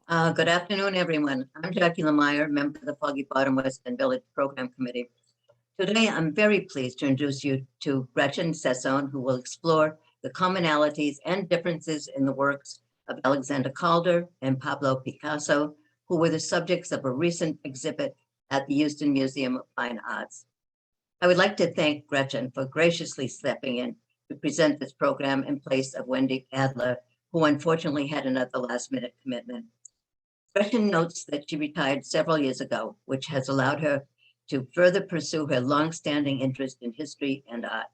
Good afternoon, everyone. I'm Jackie Lemire, member of the Foggy Bottom West End Village Program Committee. Today, I'm very pleased to introduce you to Gretchen Sassone, who will explore the commonalities and differences in the works of Alexander Calder and Pablo Picasso, who were the subjects of a recent exhibit at the Houston Museum of Fine Arts. I would like to thank Gretchen for graciously stepping in to present this program in place of Wendy Adler, who unfortunately had another last-minute commitment. Gretchen notes that she retired several years ago, which has allowed her to further pursue her longstanding interest in history and art.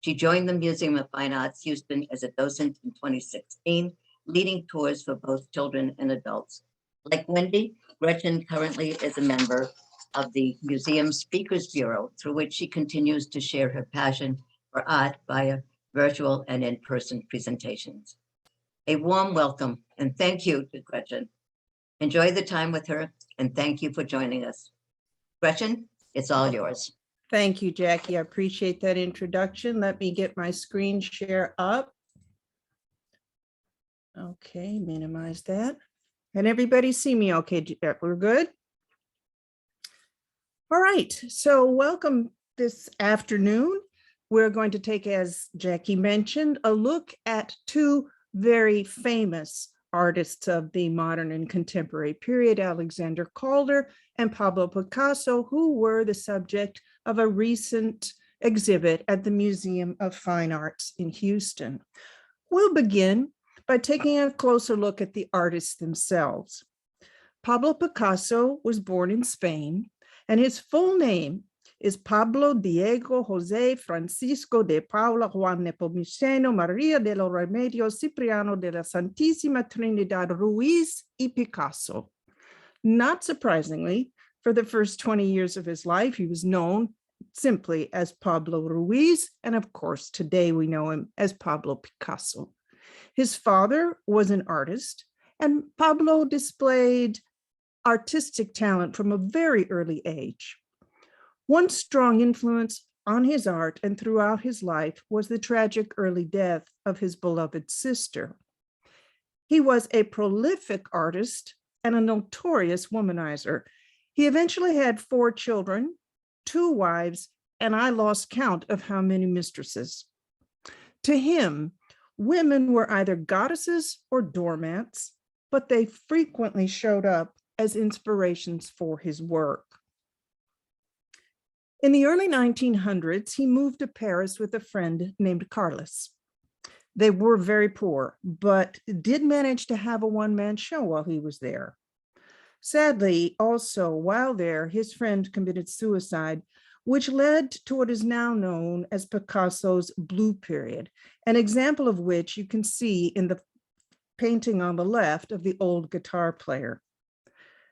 She joined the Museum of Fine Arts Houston as a docent in 2016, leading tours for both children and adults. Like Wendy, Gretchen currently is a member of the Museum Speakers Bureau, through which she continues to share her passion for art via virtual and in-person presentations. A warm welcome and thank you to Gretchen. Enjoy the time with her and thank you for joining us. Gretchen, it's all yours. Thank you, Jackie. I appreciate that introduction. Let me get my screen share up. Okay, minimize that. Can everybody see me okay? We're good? All right, so welcome this afternoon. We're going to take, as Jackie mentioned, a look at two very famous artists of the modern and contemporary period, Alexander Calder and Pablo Picasso, who were the subject of a recent exhibit at the Museum of Fine Arts in Houston. We'll begin by taking a closer look at the artists themselves. Pablo Picasso was born in Spain, and his full name is Pablo Diego José Francisco de Paula Juan Nepomuceno María de los Remedios Cipriano de la Santísima Trinidad Ruiz y Picasso. Not surprisingly, for the first 20 years of his life, he was known simply as Pablo Ruiz, and of course, today we know him as Pablo Picasso. His father was an artist, and Pablo displayed artistic talent from a very early age. One strong influence on his art and throughout his life was the tragic early death of his beloved sister. He was a prolific artist and a notorious womanizer. He eventually had 4 children, 2 wives, and I lost count of how many mistresses. To him, women were either goddesses or doormats, but they frequently showed up as inspirations for his work. In the early 1900s, he moved to Paris with a friend named Carlos. They were very poor, but did manage to have a one-man show while he was there. Sadly, also, while there, his friend committed suicide, which led to what is now known as Picasso's Blue Period, an example of which you can see in the painting on the left of the old guitar player.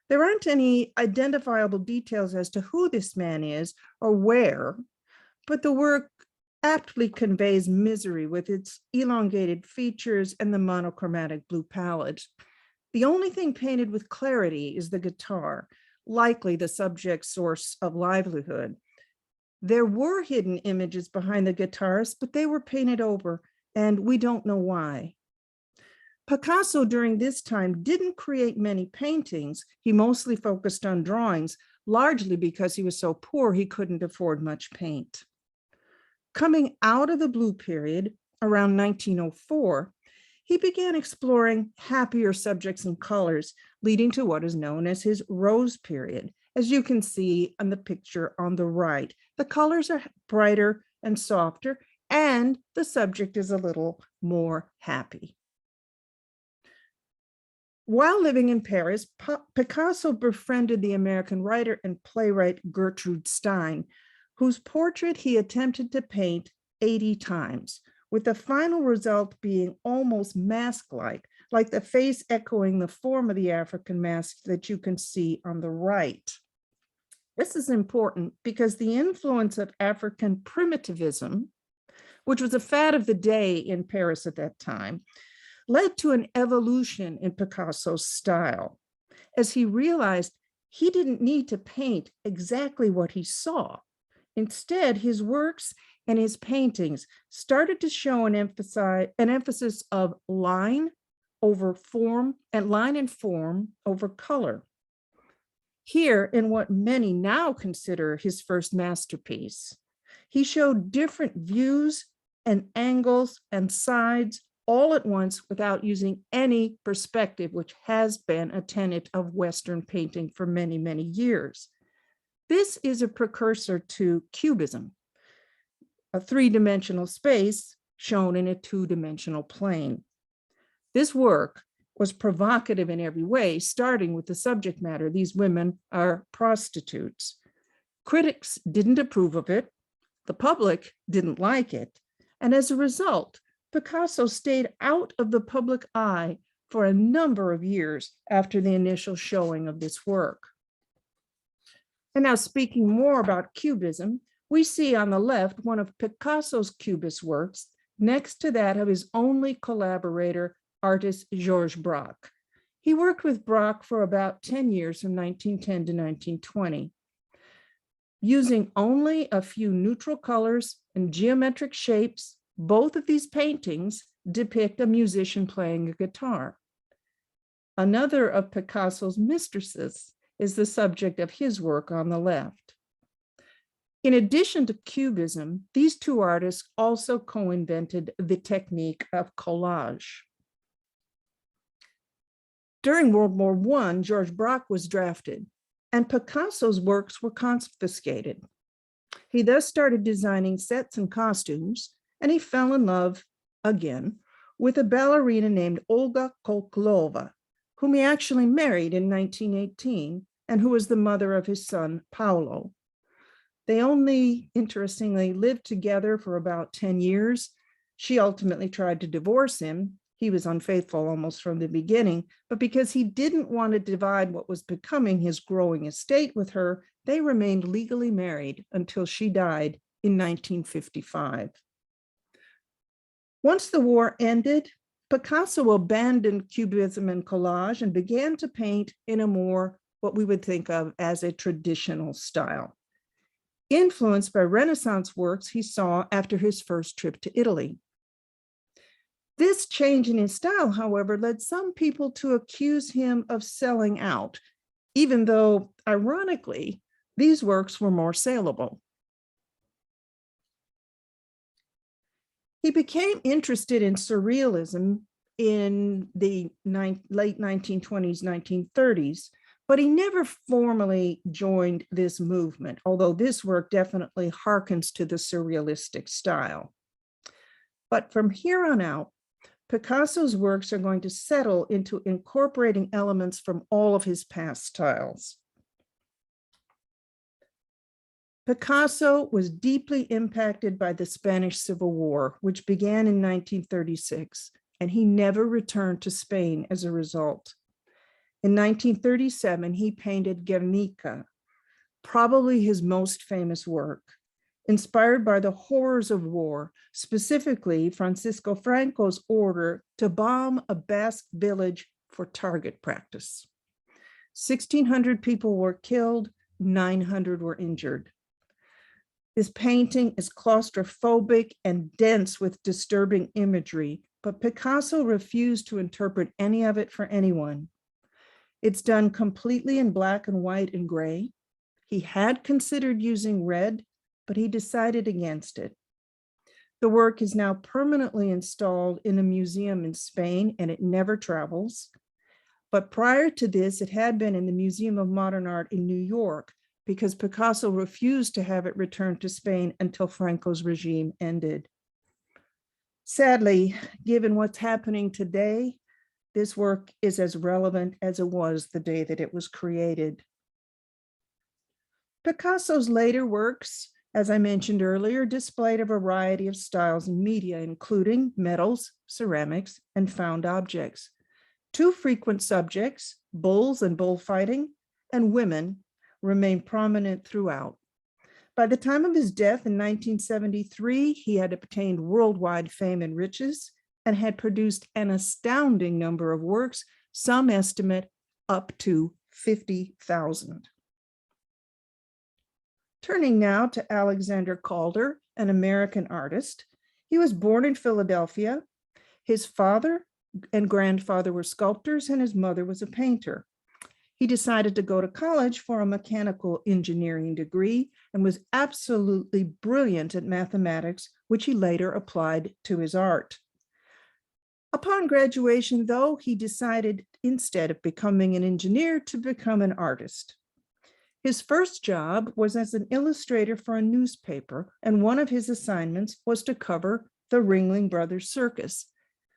There aren't any identifiable details as to who this man is or where, but the work aptly conveys misery with its elongated features and the monochromatic blue palette. The only thing painted with clarity is the guitar, likely the subject's source of livelihood. There were hidden images behind the guitarist, but they were painted over, and we don't know why. Picasso during this time didn't create many paintings. He mostly focused on drawings, largely because he was so poor he couldn't afford much paint. Coming out of the Blue Period around 1904, he began exploring happier subjects and colors, leading to what is known as his Rose Period. As you can see on the picture on the right, the colors are brighter and softer, and the subject is a little more happy. While living in Paris, Picasso befriended the American writer and playwright Gertrude Stein, whose portrait he attempted to paint 80 times, with the final result being almost mask-like, like the face echoing the form of the African mask that you can see on the right. This is important because the influence of African primitivism, which was a fad of the day in Paris at that time, led to an evolution in Picasso's style, as he realized he didn't need to paint exactly what he saw. Instead, his works and his paintings started to show an emphasis of line, over form and line and form over color. Here, in what many now consider his first masterpiece, he showed different views and angles and sides all at once without using any perspective, which has been a tenet of Western painting for many, many years. This is a precursor to Cubism, a three-dimensional space shown in a two-dimensional plane. This work was provocative in every way, starting with the subject matter. These women are prostitutes. Critics didn't approve of it. The public didn't like it. And as a result, Picasso stayed out of the public eye for a number of years after the initial showing of this work. And now, speaking more about Cubism, we see on the left one of Picasso's Cubist works next to that of his only collaborator, artist Georges Braque. He worked with Braque for about 10 years from 1910 to 1920. Using only a few neutral colors and geometric shapes, both of these paintings depict a musician playing a guitar. Another of Picasso's mistresses is the subject of his work on the left. In addition to Cubism, these two artists also co-invented the technique of collage. During World War I, Georges Braque was drafted, and Picasso's works were confiscated. He thus started designing sets and costumes, and he fell in love, again, with a ballerina named Olga Koklova, whom he actually married in 1918, and who was the mother of his son, Paolo. They only, interestingly, lived together for about 10 years. She ultimately tried to divorce him. He was unfaithful almost from the beginning, but because he didn't want to divide what was becoming his growing estate with her, they remained legally married until she died in 1955. Once the war ended, Picasso abandoned Cubism and collage and began to paint in a more what we would think of as a traditional style, influenced by Renaissance works he saw after his first trip to Italy. This change in his style, however, led some people to accuse him of selling out, even though, ironically, these works were more saleable. He became interested in surrealism in the late 1920s, 1930s, but he never formally joined this movement, although this work definitely harkens to the surrealistic style. But from here on out, Picasso's works are going to settle into incorporating elements from all of his past styles. Picasso was deeply impacted by the Spanish Civil War, which began in 1936, and he never returned to Spain as a result. In 1937, he painted Guernica, probably his most famous work, inspired by the horrors of war, specifically Francisco Franco's order to bomb a Basque village for target practice. 1,600 people were killed, 900 were injured. This painting is claustrophobic and dense with disturbing imagery, but Picasso refused to interpret any of it for anyone. It's done completely in black and white and gray. He had considered using red, but he decided against it. The work is now permanently installed in a museum in Spain, and it never travels. But prior to this, it had been in the Museum of Modern Art in New York, because Picasso refused to have it returned to Spain until Franco's regime ended. Sadly, given what's happening today, this work is as relevant as it was the day that it was created. Picasso's later works, as I mentioned earlier, displayed a variety of styles and media, including metals, ceramics, and found objects. Two frequent subjects, bulls and bullfighting, and women, remain prominent throughout. By the time of his death in 1973, he had obtained worldwide fame and riches and had produced an astounding number of works, some estimate up to 50,000. Turning now to Alexander Calder, an American artist. He was born in Philadelphia. His father and grandfather were sculptors and his mother was a painter. He decided to go to college for a mechanical engineering degree and was absolutely brilliant at mathematics, which he later applied to his art. Upon graduation, though, he decided instead of becoming an engineer to become an artist. His first job was as an illustrator for a newspaper, and one of his assignments was to cover the Ringling Brothers Circus,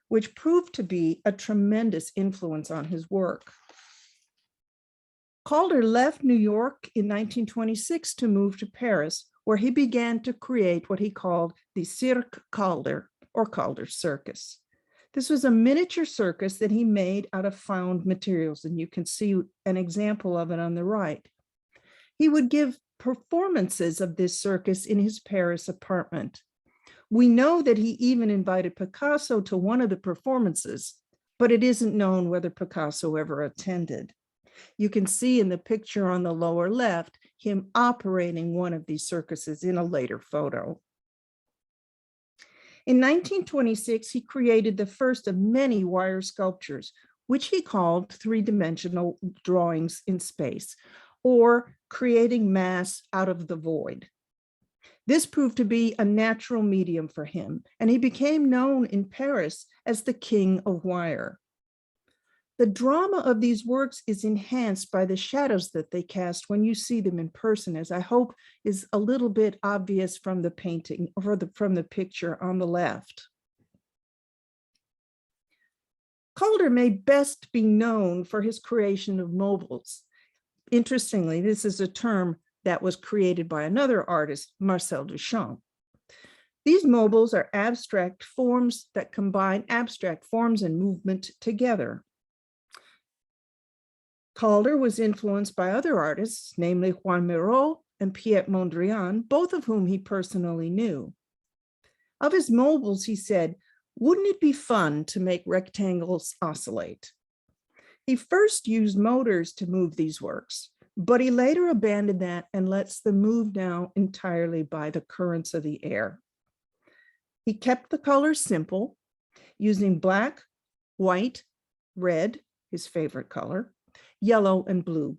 which proved to be a tremendous influence on his work. Calder left New York in 1926 to move to Paris, where he began to create what he called the Cirque Calder, or Calder Circus. This was a miniature circus that he made out of found materials, and you can see an example of it on the right. He would give performances of this circus in his Paris apartment. We know that he even invited Picasso to one of the performances, but it isn't known whether Picasso ever attended. You can see in the picture on the lower left him operating one of these circuses in a later photo. In 1926, he created the first of many wire sculptures, which he called three-dimensional drawings in space, or creating mass out of the void. This proved to be a natural medium for him, and he became known in Paris as the King of Wire. The drama of these works is enhanced by the shadows that they cast when you see them in person, as I hope is a little bit obvious from the painting or from the picture on the left. Calder may best be known for his creation of mobiles. Interestingly, this is a term that was created by another artist, Marcel Duchamp. These mobiles are abstract forms that combine abstract forms and movement together. Calder was influenced by other artists, namely Juan Miró and Piet Mondrian, both of whom he personally knew. Of his mobiles, he said, "Wouldn't it be fun to make rectangles oscillate?" He first used motors to move these works, but he later abandoned that and lets them move now entirely by the currents of the air. He kept the colors simple, using black, white, red, his favorite color, yellow, and blue.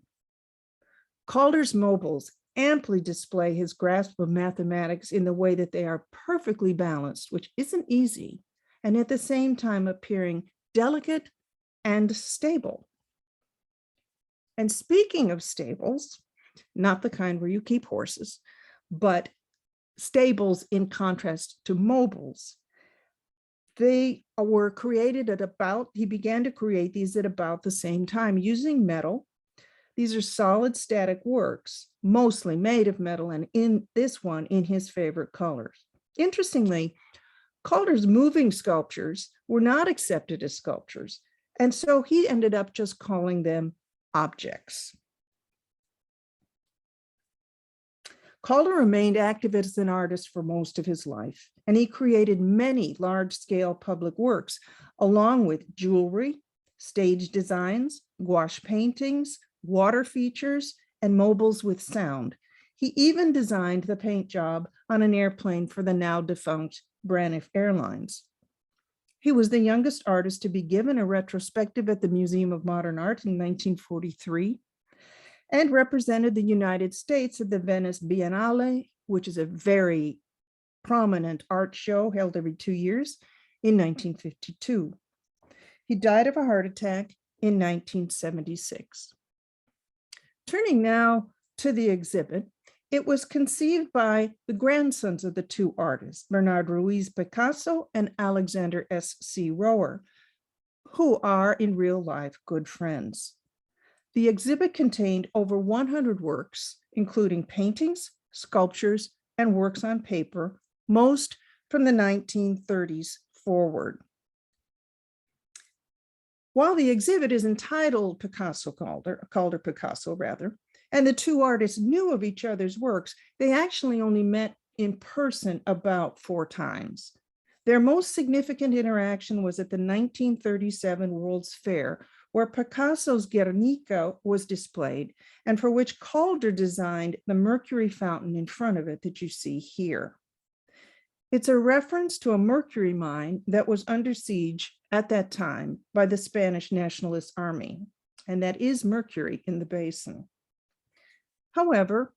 Calder's mobiles amply display his grasp of mathematics in the way that they are perfectly balanced, which isn't easy, and at the same time appearing delicate and stable. And speaking of stables, not the kind where you keep horses, but stables in contrast to mobiles, they were created at about, he began to create these at about the same time using metal. These are solid static works, mostly made of metal, and in this one, in his favorite colors. Interestingly, Calder's moving sculptures were not accepted as sculptures, and so he ended up just calling them objects. Calder remained active as an artist for most of his life, and he created many large-scale public works, along with jewelry, stage designs, gouache paintings, water features, and mobiles with sound. He even designed the paint job on an airplane for the now defunct Braniff Airlines. He was the youngest artist to be given a retrospective at the Museum of Modern Art in 1943 and represented the United States at the Venice Biennale, which is a very prominent art show held every 2 years, in 1952. He died of a heart attack in 1976. Turning now to the exhibit, it was conceived by the grandsons of the two artists, Bernard Ruiz Picasso and Alexander S.C. Rower, who are in real life good friends. The exhibit contained over 100 works, including paintings, sculptures, and works on paper, most from the 1930s forward. While the exhibit is entitled Calder-Picasso rather, and the two artists knew of each other's works, they actually only met in person about 4 times. Their most significant interaction was at the 1937 World's Fair, where Picasso's Guernica was displayed, and for which Calder designed the Mercury Fountain in front of it that you see here. It's a reference to a mercury mine that was under siege at that time by the Spanish Nationalist Army, and that is Mercury in the basin. However,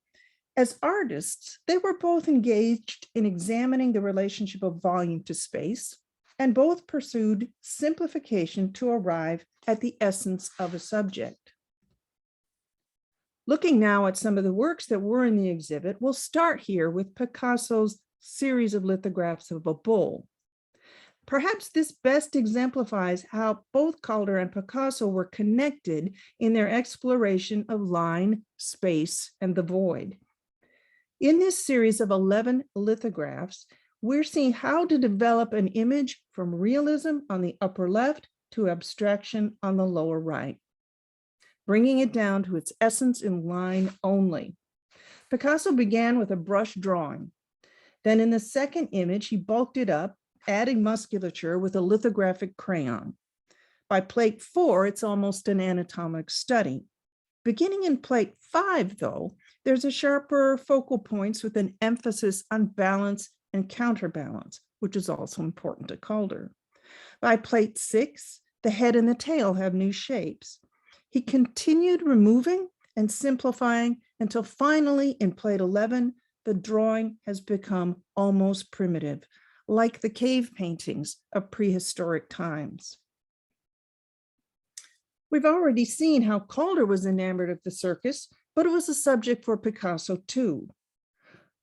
as artists, they were both engaged in examining the relationship of volume to space, and both pursued simplification to arrive at the essence of a subject. Looking now at some of the works that were in the exhibit, we'll start here with Picasso's series of lithographs of a bull. Perhaps this best exemplifies how both Calder and Picasso were connected in their exploration of line, space, and the void. In this series of 11 lithographs, we're seeing how to develop an image from realism on the upper left to abstraction on the lower right, bringing it down to its essence in line only. Picasso began with a brush drawing. Then in the second image, he bulked it up, adding musculature with a lithographic crayon. By plate 4, it's almost an anatomic study. Beginning in plate 5, though, there's a sharper focal points with an emphasis on balance and counterbalance, which is also important to Calder. By plate 6, the head and the tail have new shapes. He continued removing and simplifying until finally in plate 11, the drawing has become almost primitive, like the cave paintings of prehistoric times. We've already seen how Calder was enamored of the circus, but it was a subject for Picasso too.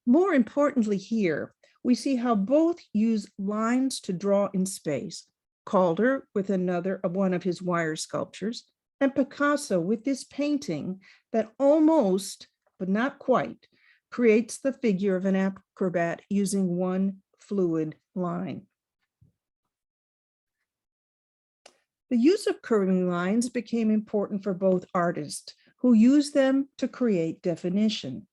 More importantly here, we see how both use lines to draw in space, Calder with one of his wire sculptures, and Picasso with this painting that almost, but not quite, creates the figure of an acrobat using one fluid line. The use of curving lines became important for both artists, who used them to create definition.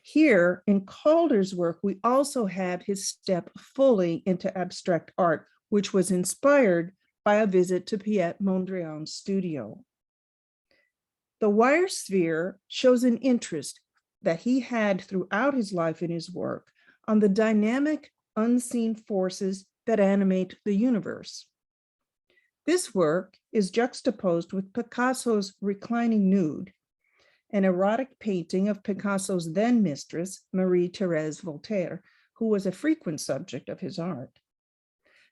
Here in Calder's work, we also have his step fully into abstract art, which was inspired by a visit to Piet Mondrian's studio. The wire sphere shows an interest that he had throughout his life in his work on the dynamic, unseen forces that animate the universe. This work is juxtaposed with Picasso's Reclining Nude, an erotic painting of Picasso's then mistress, Marie-Thérèse Voltaire, who was a frequent subject of his art.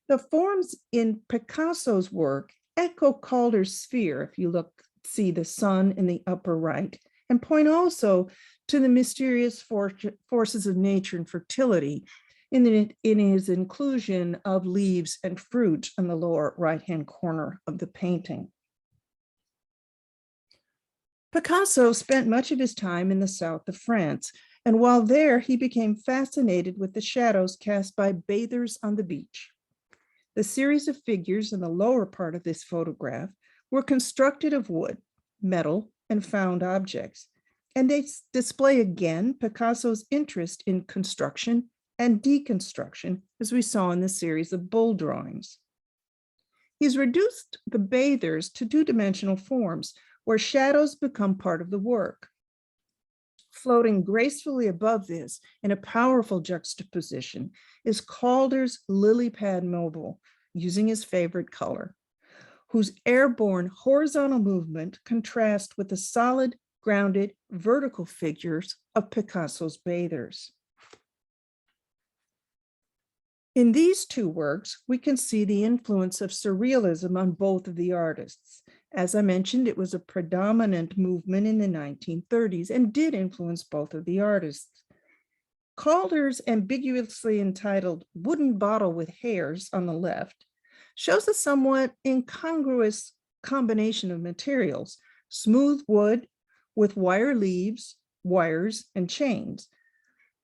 The forms in Picasso's work echo Calder's sphere, if you see the sun in the upper right, and point also to the mysterious forces of nature and fertility in his inclusion of leaves and fruit in the lower right-hand corner of the painting. Picasso spent much of his time in the south of France, and while there, he became fascinated with the shadows cast by bathers on the beach. The series of figures in the lower part of this photograph were constructed of wood, metal, and found objects, and they display again Picasso's interest in construction and deconstruction, as we saw in the series of bull drawings. He's reduced the bathers to two-dimensional forms, where shadows become part of the work. Floating gracefully above this in a powerful juxtaposition is Calder's lily pad mobile, using his favorite color, whose airborne horizontal movement contrasts with the solid, grounded, vertical figures of Picasso's bathers. In these two works, we can see the influence of surrealism on both of the artists. As I mentioned, it was a predominant movement in the 1930s and did influence both of the artists. Calder's ambiguously entitled Wooden Bottle with Hairs on the left shows a somewhat incongruous combination of materials, smooth wood with wire leaves, wires, and chains,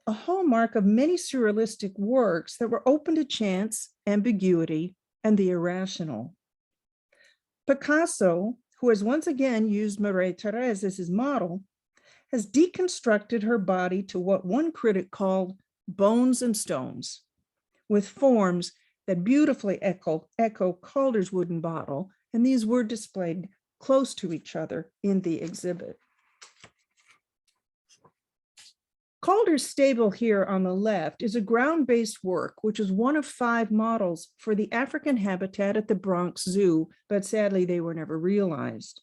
a hallmark of many surrealistic works that were open to chance, ambiguity, and the irrational. Picasso, who has once again used Marie-Thérèse as his model, has deconstructed her body to what one critic called bones and stones, with forms that beautifully echo Calder's wooden bottle, and these were displayed close to each other in the exhibit. Calder's stable here on the left is a ground-based work, which is one of 5 models for the African habitat at the Bronx Zoo, but sadly they were never realized.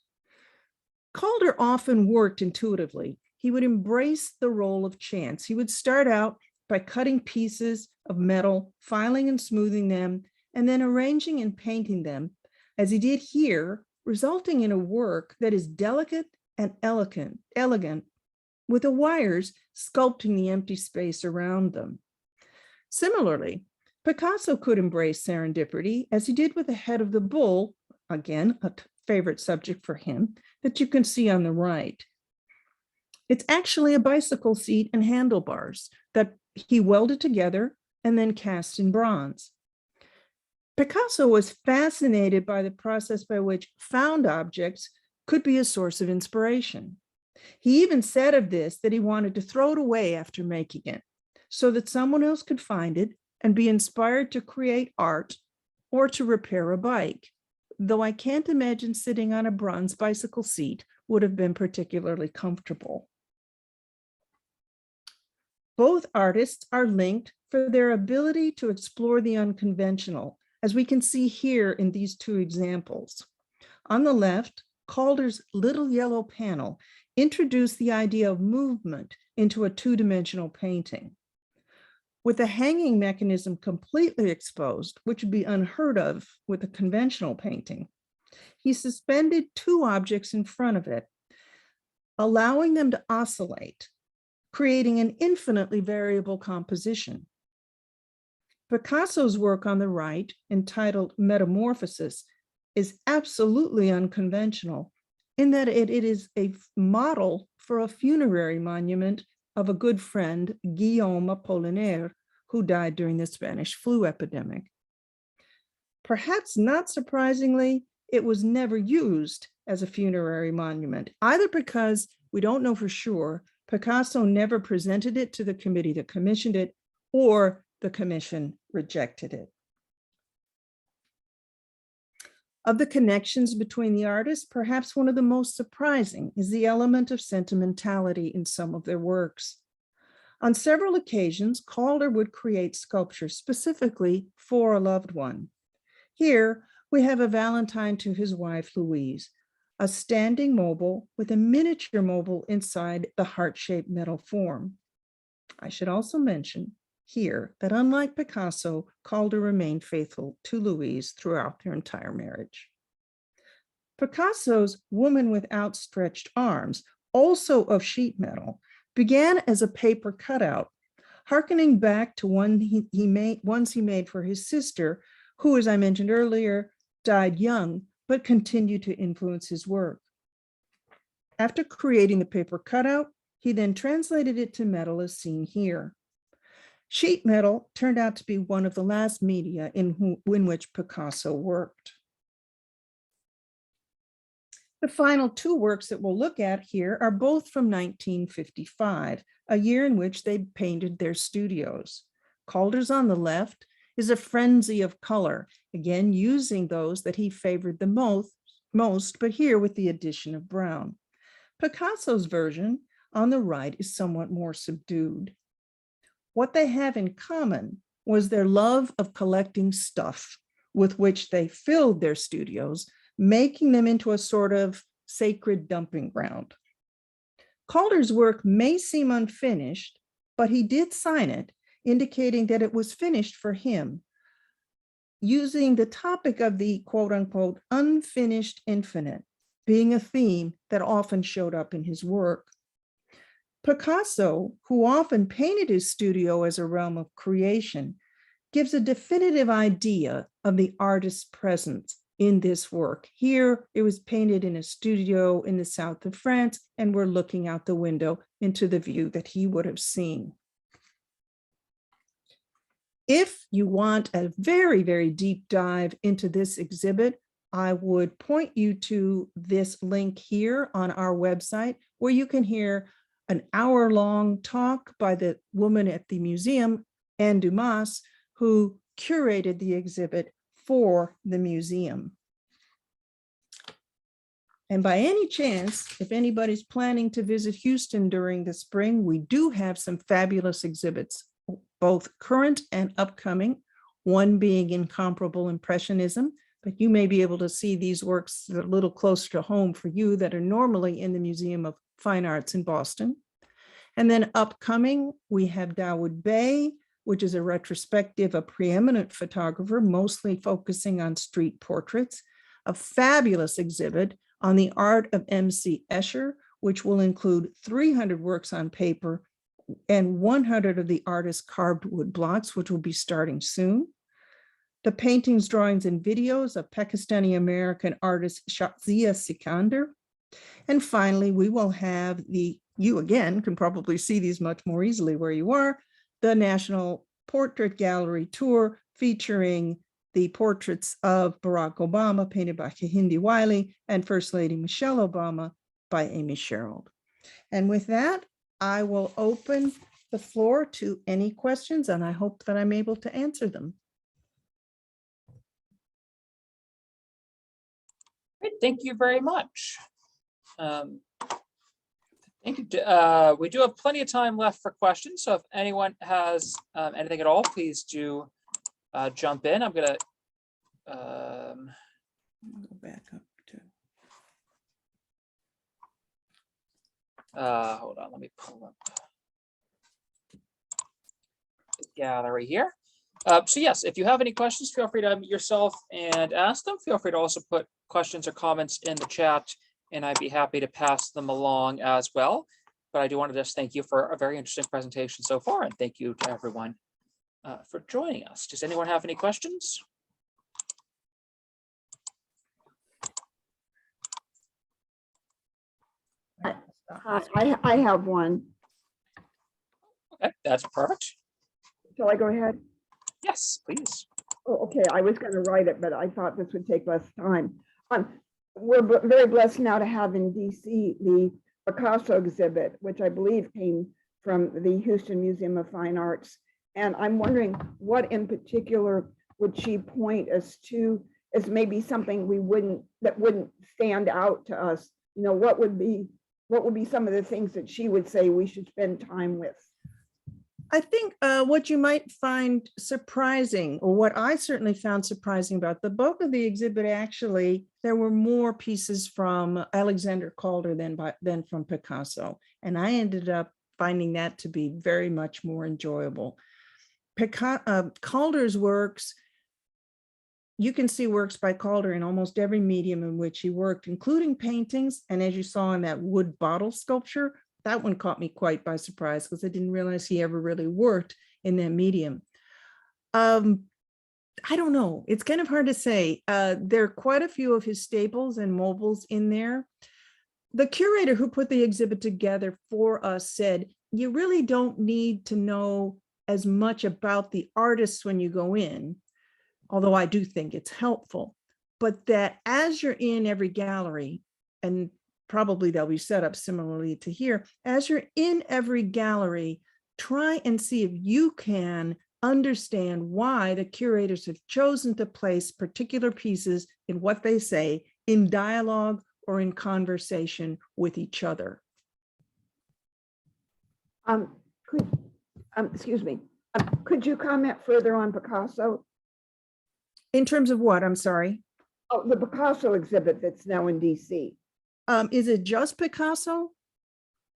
Calder often worked intuitively. He would embrace the role of chance. He would start out by cutting pieces of metal, filing and smoothing them, and then arranging and painting them, as he did here, resulting in a work that is delicate and elegant, with the wires sculpting the empty space around them. Similarly, Picasso could embrace serendipity, as he did with the head of the bull, again, a favorite subject for him, that you can see on the right. It's actually a bicycle seat and handlebars that he welded together and then cast in bronze. Picasso was fascinated by the process by which found objects could be a source of inspiration. He even said of this that he wanted to throw it away after making it, so that someone else could find it and be inspired to create art or to repair a bike, though I can't imagine sitting on a bronze bicycle seat would have been particularly comfortable. Both artists are linked for their ability to explore the unconventional, as we can see here in these 2 examples. On the left, Calder's little yellow panel introduced the idea of movement into a 2-dimensional painting. With the hanging mechanism completely exposed, which would be unheard of with a conventional painting, he suspended 2 objects in front of it, allowing them to oscillate, creating an infinitely variable composition. Picasso's work on the right, entitled Metamorphosis, is absolutely unconventional in that it is a model for a funerary monument of a good friend, Guillaume Apollinaire, who died during the Spanish flu epidemic. Perhaps not surprisingly, it was never used as a funerary monument, either because we don't know for sure, Picasso never presented it to the committee that commissioned it, or the commission rejected it. Of the connections between the artists, perhaps one of the most surprising is the element of sentimentality in some of their works. On several occasions, Calder would create sculptures specifically for a loved one. Here, we have a Valentine to his wife, Louise, a standing mobile with a miniature mobile inside the heart-shaped metal form. I should also mention here that unlike Picasso, Calder remained faithful to Louise throughout their entire marriage. Picasso's Woman with Outstretched Arms, also of sheet metal, began as a paper cutout, hearkening back to ones he made for his sister, who, as I mentioned earlier, died young, but continued to influence his work. After creating the paper cutout, he then translated it to metal as seen here. Sheet metal turned out to be one of the last media in which Picasso worked. The final 2 works that we'll look at here are both from 1955, a year in which they painted their studios. Calder's on the left is a frenzy of color, again using those that he favored the most, but here with the addition of brown. Picasso's version on the right is somewhat more subdued. What they have in common was their love of collecting stuff with which they filled their studios, making them into a sort of sacred dumping ground. Calder's work may seem unfinished, but he did sign it, indicating that it was finished for him, using the topic of the quote unquote unfinished infinite being a theme that often showed up in his work. Picasso, who often painted his studio as a realm of creation, gives a definitive idea of the artist's presence in this work. Here, it was painted in a studio in the south of France, and we're looking out the window into the view that he would have seen. If you want a very, very deep dive into this exhibit, I would point you to this link here on our website, where you can hear an hour-long talk by the woman at the museum, Anne Dumas, who curated the exhibit for the museum. And by any chance, if anybody's planning to visit Houston during the spring, we do have some fabulous exhibits, both current and upcoming, one being Incomparable Impressionism, but you may be able to see these works a little closer to home for you that are normally in the Museum of Fine Arts in Boston. And then upcoming, we have Dawood Bey, which is a retrospective, a preeminent photographer, mostly focusing on street portraits, a fabulous exhibit on the art of M.C. Escher, which will include 300 works on paper and 100 of the artist's carved wood blocks, which will be starting soon. The paintings, drawings, and videos of Pakistani-American artist Shazia Sikandar. And finally, we will have you again can probably see these much more easily where you are, the National Portrait Gallery Tour featuring the portraits of Barack Obama painted by Kehinde Wiley and First Lady Michelle Obama by Amy Sherald. And with that, I will open the floor to any questions, and I hope that I'm able to answer them. Great, thank you very much. Thank you. We do have plenty of time left for questions, so if anyone has anything at all, please do jump in. I'm gonna Go back up to. hold on, let me pull up the gallery here. So yes, if you have any questions, feel free to unmute yourself and ask them. Feel free to also put questions or comments in the chat, and I'd be happy to pass them along as well. But I do want to just thank you for a very interesting presentation so far, and thank you to everyone for joining us. Does anyone have any questions? I have one. Okay, that's perfect. Shall I go ahead? Yes, please. Oh, okay, I was going to write it, but I thought this would take less time. We're very blessed now to have in DC the Picasso exhibit, which I believe came from the Houston Museum of Fine Arts. And I'm wondering what in particular would she point us to as maybe something that wouldn't stand out to us? You know, what would be some of the things that she would say we should spend time with? I think what you might find surprising, or what I certainly found surprising about the bulk of the exhibit, actually, there were more pieces from Alexander Calder than from Picasso. And I ended up finding that to be very much more enjoyable. Calder's works, you can see works by Calder in almost every medium in which he worked, including paintings. And as you saw in that wood bottle sculpture, that one caught me quite by surprise because I didn't realize he ever really worked in that medium. I don't know. It's kind of hard to say. There are quite a few of his staples and mobiles in there. The curator who put the exhibit together for us said, you really don't need to know as much about the artists when you go in, although I do think it's helpful, but that as you're in every gallery, and probably they'll be set up similarly to here, as you're in every gallery, try and see if you can understand why the curators have chosen to place particular pieces in what they say in dialogue or in conversation with each other. Excuse me. Could you comment further on Picasso? In terms of what? I'm sorry. Oh, the Picasso exhibit that's now in DC. Is it just Picasso?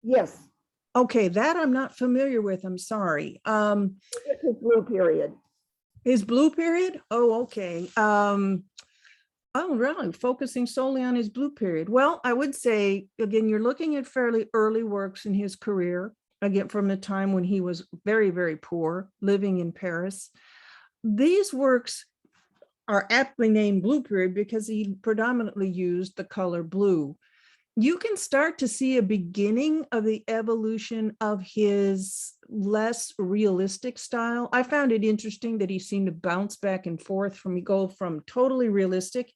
Yes. Okay, that I'm not familiar with. I'm sorry. It's his blue period. His blue period? Oh, okay. Oh, really? Focusing solely on his blue period. Well, I would say, again, you're looking at fairly early works in his career, again, from the time when he was very, very poor, living in Paris. These works are aptly named blue period because he predominantly used the color blue. You can start to see a beginning of the evolution of his less realistic style. I found it interesting that he seemed to bounce back and forth from totally realistic.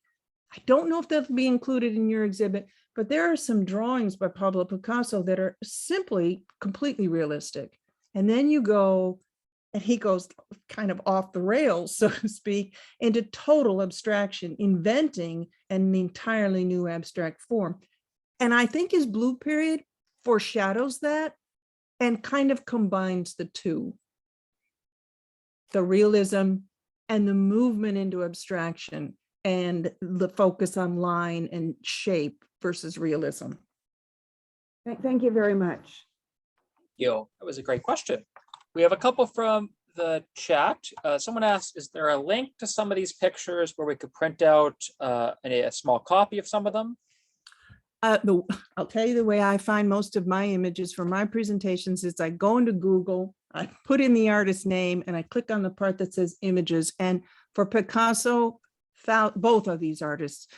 I don't know if that'll be included in your exhibit, but there are some drawings by Pablo Picasso that are simply completely realistic. And then you go and he goes kind of off the rails, so to speak, into total abstraction, inventing an entirely new abstract form. And I think his blue period foreshadows that and kind of combines the two, the realism and the movement into abstraction and the focus on line and shape versus realism. Thank you very much. Yo, that was a great question. We have a couple from the chat. Someone asked, is there a link to some of these pictures where we could print out a small copy of some of them? I'll tell you the way I find most of my images for my presentations is I go into Google, I put in the artist name, and I click on the part that says images. And for Picasso, both of these artists,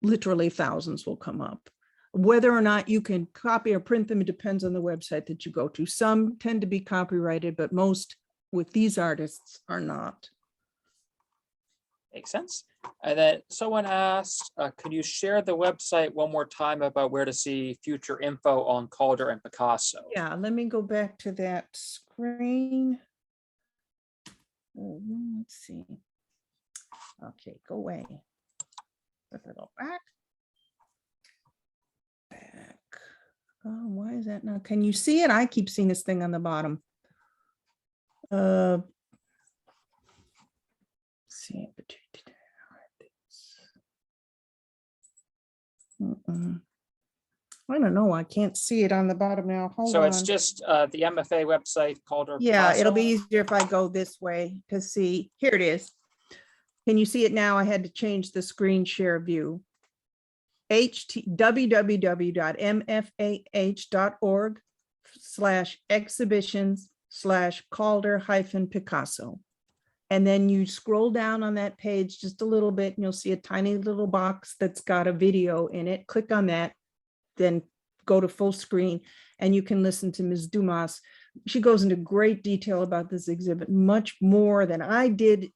literally thousands will come up. Whether or not you can copy or print them, it depends on the website that you go to. Some tend to be copyrighted, but most with these artists are not. Makes sense. And then someone asked, can you share the website one more time about where to see future info on Calder and Picasso? Yeah, let me go back to that screen. Let's see. Okay, go away. Let me go back. Back. Oh, why is that not? Can you see it? I keep seeing this thing on the bottom. See it. I don't know. I can't see it on the bottom now. Hold So on. it's just the MFA website, Calder. Yeah, it'll be Picasso. easier if I go this way to see. Here it is. Can you see it now? I had to change the screen share view. www.mfah.org/exhibitions/Calder-Picasso. And then you scroll down on that page just a little bit and you'll see a tiny little box that's got a video in it. Click on that, then go to full screen and you can listen to Ms. Dumas. She goes into great detail about this exhibit, much more than I did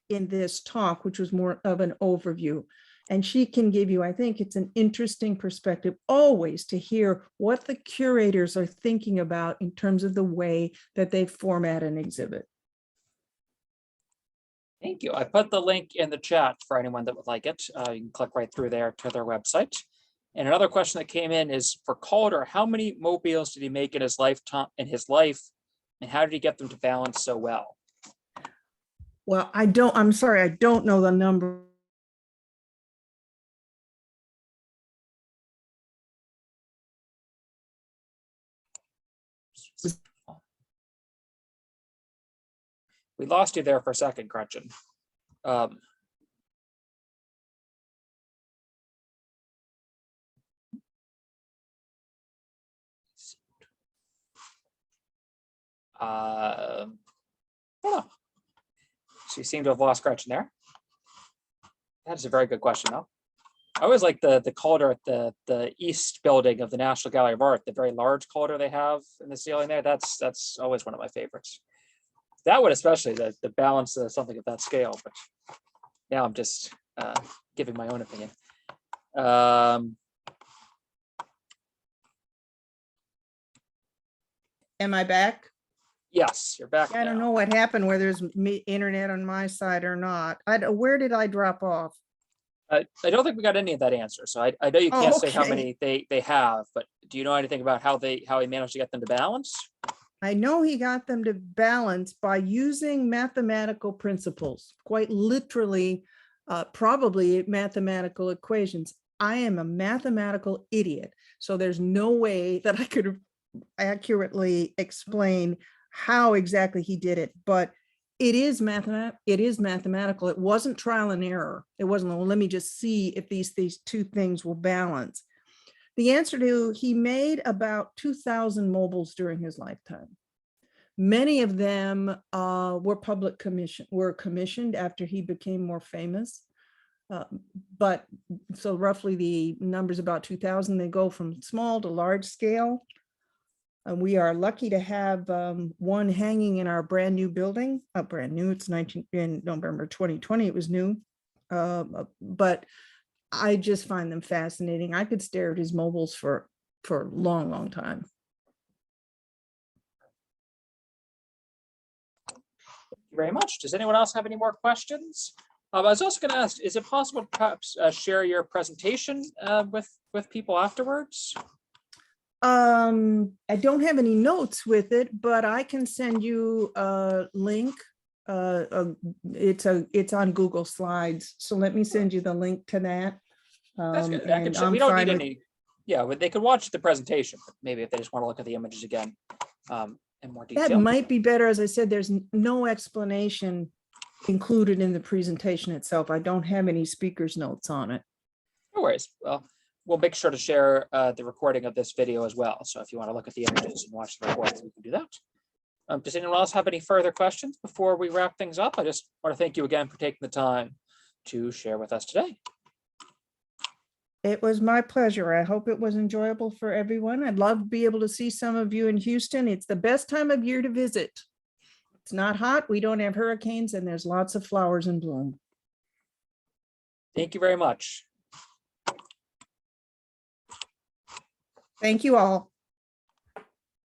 in this talk, which was more of an overview. And she can give you, I think it's an interesting perspective always to hear what the curators are thinking about in terms of the way that they format an exhibit. Thank you. I put the link in the chat for anyone that would like it. You can click right through there to their website. And another question that came in is for Calder, how many mobiles did he make in his lifetime, and how did he get them to balance so well? Well, I'm sorry, I don't know the number. We lost you there for a second, Gretchen. Oh, so you seem to have lost Gretchen there. That's a very good question, though. I always like the Calder at the East building of the National Gallery of Art, the very large Calder they have in the ceiling there. That's always one of my favorites. That one especially, the balance of something of that scale. But now I'm just giving my own opinion. Am I back? Yes, you're back. I don't know what happened, whether it's internet on my side or not. Where did I drop off? I don't think we got any of that answer. So I know you can't say how okay. many they have, but do you know anything about how he managed to get them to balance? I know he got them to balance by using mathematical principles, quite literally, probably mathematical equations. I am a mathematical idiot, so there's no way that I could accurately explain how exactly he did it, but it is mathematical. It wasn't trial and error. It wasn't, well, let me just see if these two things will balance. The answer to, he made about 2,000 mobiles during his lifetime. Many of them were commissioned after he became more famous. But so roughly the numbers about 2,000, they go from small to large scale. And we are lucky to have one hanging in our brand new building, brand new, it's in November 2020, it was new. But I just find them fascinating. I could stare at his mobiles for a long, long time. you very much. Does anyone else have any more questions? I was also going to ask, is it possible to perhaps share your presentation with people afterwards? I don't have any notes with it, but I can send you a link. It's on Google Slides. So let me send you the link to that. That's good. I can And share. I'm We don't fine need with- any. Yeah, but they could watch the presentation. But maybe if they just want to look at the images again in more That detail. might be better. As I said, there's no explanation included in the presentation itself. I don't have any speaker's notes on it. No worries. Well, we'll make sure to share the recording of this video as well. So if you want to look at the images and watch the recording, we can do that. Does anyone else have any further questions before we wrap things up? I just want to thank you again for taking the time to share with us today. It was my pleasure. I hope it was enjoyable for everyone. I'd love to be able to see some of you in Houston. It's the best time of year to visit. It's not hot, we don't have hurricanes, and there's lots of flowers in bloom. Thank you very much. Thank you all.